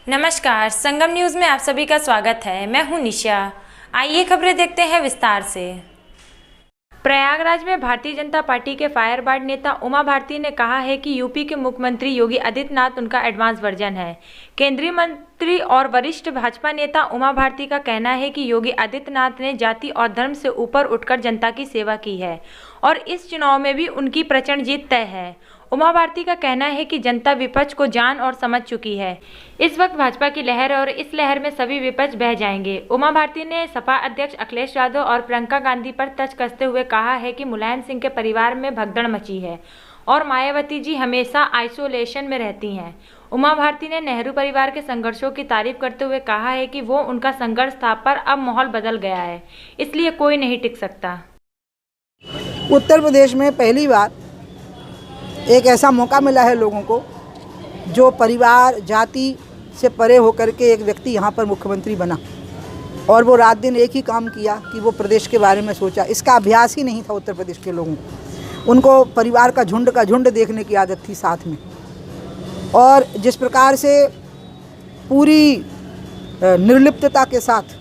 नमस्कार, संगम न्यूज़ में आप सभी का स्वागत है। मैं हूं निशा। आइए खबरें देखते हैं विस्तार से। प्रयागराज में भारतीय जनता पार्टी के फायरब्रिगेड नेता उमा भारती ने कहा है कि यूपी के मुख्यमंत्री योगी आदित्यनाथ उनका एडवांस वर्जन है। केंद्रीय मंत्री और वरिष्ठ भाजपा नेता उमा भारती का कहना है कि योगी आदित्यनाथ ने जाति और धर्म से ऊपर उठकर जनता की सेवा की है और इस चुनाव में भी उनकी प्रचंड जीत तय है। उमा भारती का कहना है कि जनता विपक्ष को जान और समझ चुकी है। इस वक्त भाजपा की लहर है और इस लहर में सभी विपक्ष बह जाएंगे। उमा भारती ने सपा अध्यक्ष अखिलेश यादव और प्रियंका गांधी पर तंज कसते हुए कहा है कि मुलायम सिंह के परिवार में भगदड़ मची है और मायावती जी हमेशा आइसोलेशन में रहती हैं। उमा भारती ने नेहरू परिवार के संघर्षों की तारीफ करते हुए कहा है कि वो उनका संघर्ष था, पर अब माहौल बदल गया है, इसलिए कोई नहीं टिक सकता। उत्तर प्रदेश में पहली बार एक ऐसा मौका मिला है लोगों को, जो परिवार जाति से परे होकर के एक व्यक्ति यहाँ पर मुख्यमंत्री बना और वो रात दिन एक ही काम किया कि वो प्रदेश के बारे में सोचा। इसका अभ्यास ही नहीं था उत्तर प्रदेश के लोगों को। उनको परिवार का झुंड देखने की आदत थी साथ में, और जिस प्रकार से पूरी निर्लिप्तता के साथ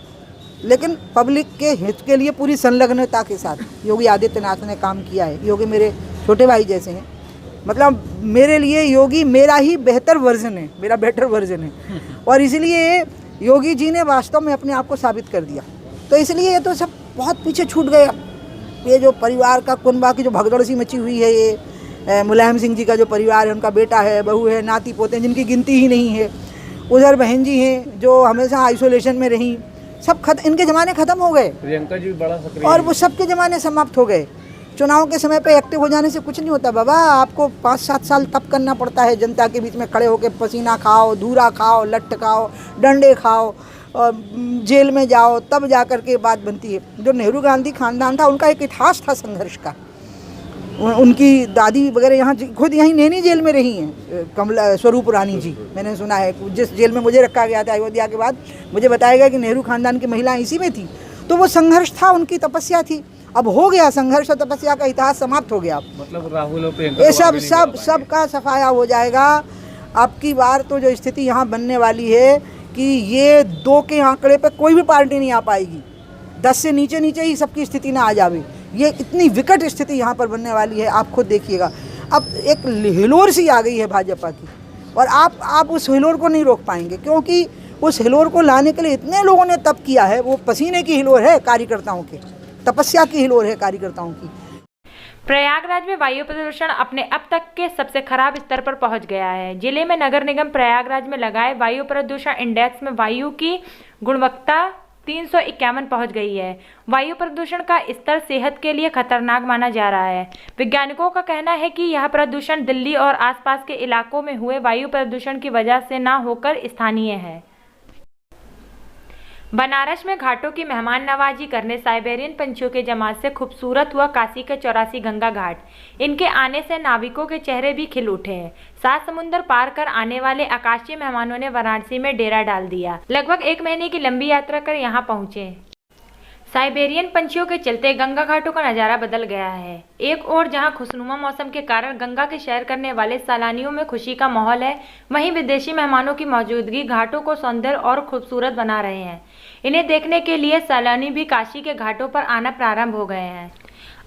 लेकिन पब्लिक के हित के लिए पूरी संलग्नता के साथ योगी आदित्यनाथ ने काम किया है। योगी मेरे छोटे भाई जैसे हैं, मतलब मेरे लिए योगी मेरा ही बेहतर वर्जन है, मेरा बेटर वर्जन है, और इसलिए योगी जी ने वास्तव में अपने आप को साबित कर दिया। तो इसलिए ये तो सब बहुत पीछे छूट गए। ये जो परिवार का कुनबा की जो भगदड़ सी मची हुई है, ये मुलायम सिंह जी का जो परिवार है, उनका बेटा है, बहू है, नाती पोते हैं, जिनकी गिनती ही नहीं है। उधर बहन जी हैं जो हमेशा आइसोलेशन में रहीं, सब इनके ज़माने ख़त्म हो गए। प्रियंका जी बड़ा सक्रिय और वो सबके ज़माने समाप्त हो गए। चुनाव के समय पे एक्टिव हो जाने से कुछ नहीं होता बाबा। आपको 5-7 साल तप करना पड़ता है, जनता के बीच में खड़े होकर पसीना खाओ, धूरा खाओ, लट्ठ खाओ, डंडे खाओ, और जेल में जाओ, तब जा कर के बात बनती है। जो नेहरू गांधी खानदान था, उनका एक इतिहास था संघर्ष का। उनकी दादी वगैरह यहाँ खुद यहीं नैनी जेल में रही हैं, कमला स्वरूप रानी जी। मैंने सुना है जिस जेल में मुझे रखा गया था अयोध्या के बाद, मुझे बताया गया कि नेहरू खानदान की महिलाएं इसी में थी। तो वो संघर्ष था, उनकी तपस्या थी। अब हो गया संघर्ष और तपस्या का इतिहास समाप्त हो गया। मतलब राहुल और प्रियंका ये सब का सफाया हो जाएगा। अब की बार तो जो स्थिति यहाँ बनने वाली है कि ये 2 के आंकड़े पे कोई भी पार्टी नहीं आ पाएगी। 10 से नीचे ही सबकी स्थिति ना आ जावे। ये इतनी विकट स्थिति यहाँ पर बनने वाली है, आप खुद देखिएगा। अब एक हिलोर सी आ गई है भाजपा की, और आप उस हिलोर को नहीं रोक पाएंगे, क्योंकि उस हिलोर को लाने के लिए इतने लोगों ने तप किया है। वो पसीने की हिलोर है कार्यकर्ताओं के, तपस्या की हिलोर है कार्यकर्ताओं की। प्रयागराज में वायु प्रदूषण अपने अब तक के सबसे खराब स्तर पर पहुंच गया है। जिले में नगर निगम प्रयागराज में लगाए वायु प्रदूषण इंडेक्स में वायु की गुणवत्ता 351 पहुंच गई है। वायु प्रदूषण का स्तर सेहत के लिए खतरनाक माना जा रहा है। वैज्ञानिकों का कहना है कि यह प्रदूषण दिल्ली और आसपास के इलाकों में हुए वायु प्रदूषण की वजह से न होकर स्थानीय है। बनारस में घाटों की मेहमान नवाजी करने साइबेरियन पंछियों के जमात से खूबसूरत हुआ काशी के 84 गंगा घाट। इनके आने से नाविकों के चेहरे भी खिल उठे हैं। 7 समुंदर पार कर आने वाले आकाशीय मेहमानों ने वाराणसी में डेरा डाल दिया। लगभग 1 महीने की लंबी यात्रा कर यहाँ पहुंचे। साइबेरियन पंछियों के चलते गंगा घाटों का नज़ारा बदल गया है। एक ओर जहां खुशनुमा मौसम के कारण गंगा के सैर करने वाले सैलानियों में खुशी का माहौल है, वहीं विदेशी मेहमानों की मौजूदगी घाटों को सौंदर्य और खूबसूरत बना रहे हैं। इन्हें देखने के लिए सैलानी भी काशी के घाटों पर आना प्रारंभ हो गए हैं।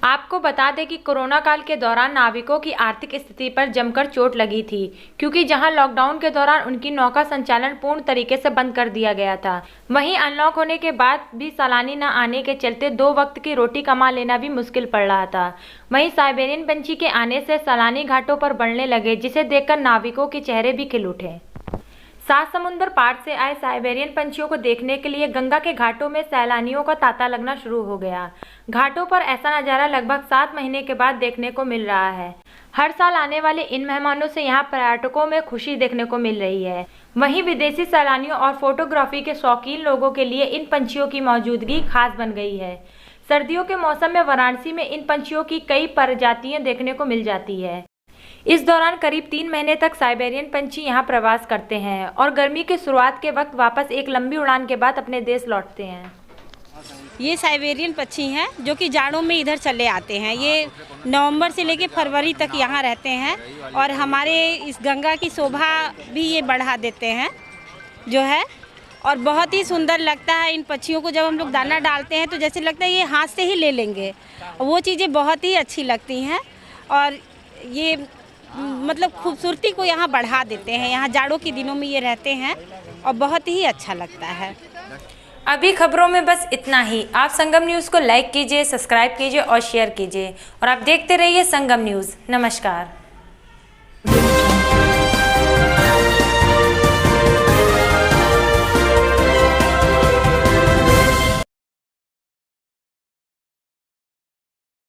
आपको बता दें कि कोरोना काल के दौरान नाविकों की आर्थिक स्थिति पर जमकर चोट लगी थी, क्योंकि जहां लॉकडाउन के दौरान उनकी नौका संचालन पूर्ण तरीके से बंद कर दिया गया था, वहीं अनलॉक होने के बाद भी सैलानी न आने के चलते 2 वक्त की रोटी कमा लेना भी मुश्किल पड़ रहा था। वहीं साइबेरियन पंछी के आने से सैलानी घाटों पर बढ़ने लगे, जिसे देखकर नाविकों के चेहरे भी खिल उठे। 7 समुंदर पार से आए साइबेरियन पंछियों को देखने के लिए गंगा के घाटों में सैलानियों का तांता लगना शुरू हो गया। घाटों पर ऐसा नज़ारा लगभग 7 महीने के बाद देखने को मिल रहा है। हर साल आने वाले इन मेहमानों से यहाँ पर्यटकों में खुशी देखने को मिल रही है। वहीं विदेशी सैलानियों और फोटोग्राफी के शौकीन लोगों के लिए इन पंछियों की मौजूदगी खास बन गई है। सर्दियों के मौसम में वाराणसी में इन पंछियों की कई प्रजातियां देखने को मिल जाती है। इस दौरान करीब 3 महीने तक साइबेरियन पंछी यहाँ प्रवास करते हैं और गर्मी की शुरुआत के वक्त वापस एक लंबी उड़ान के बाद अपने देश लौटते हैं। ये साइबेरियन पक्षी हैं जो कि जाड़ों में इधर चले आते हैं। ये नवंबर से लेकर फरवरी तक यहाँ रहते हैं और हमारे इस गंगा की शोभा भी ये बढ़ा देते हैं। जो है, और बहुत ही सुंदर लगता है। इन पक्षियों को जब हम लोग दाना डालते हैं तो जैसे लगता है ये हाथ से ही ले लेंगे, वो चीज़ें बहुत ही अच्छी लगती हैं और ये मतलब खूबसूरती को यहाँ बढ़ा देते हैं। यहाँ जाड़ों के दिनों में ये रहते हैं और बहुत ही अच्छा लगता है। अभी खबरों में बस इतना ही। आप संगम न्यूज़ को लाइक कीजिए, सब्सक्राइब कीजिए और शेयर कीजिए और आप देखते रहिए संगम न्यूज़। नमस्कार।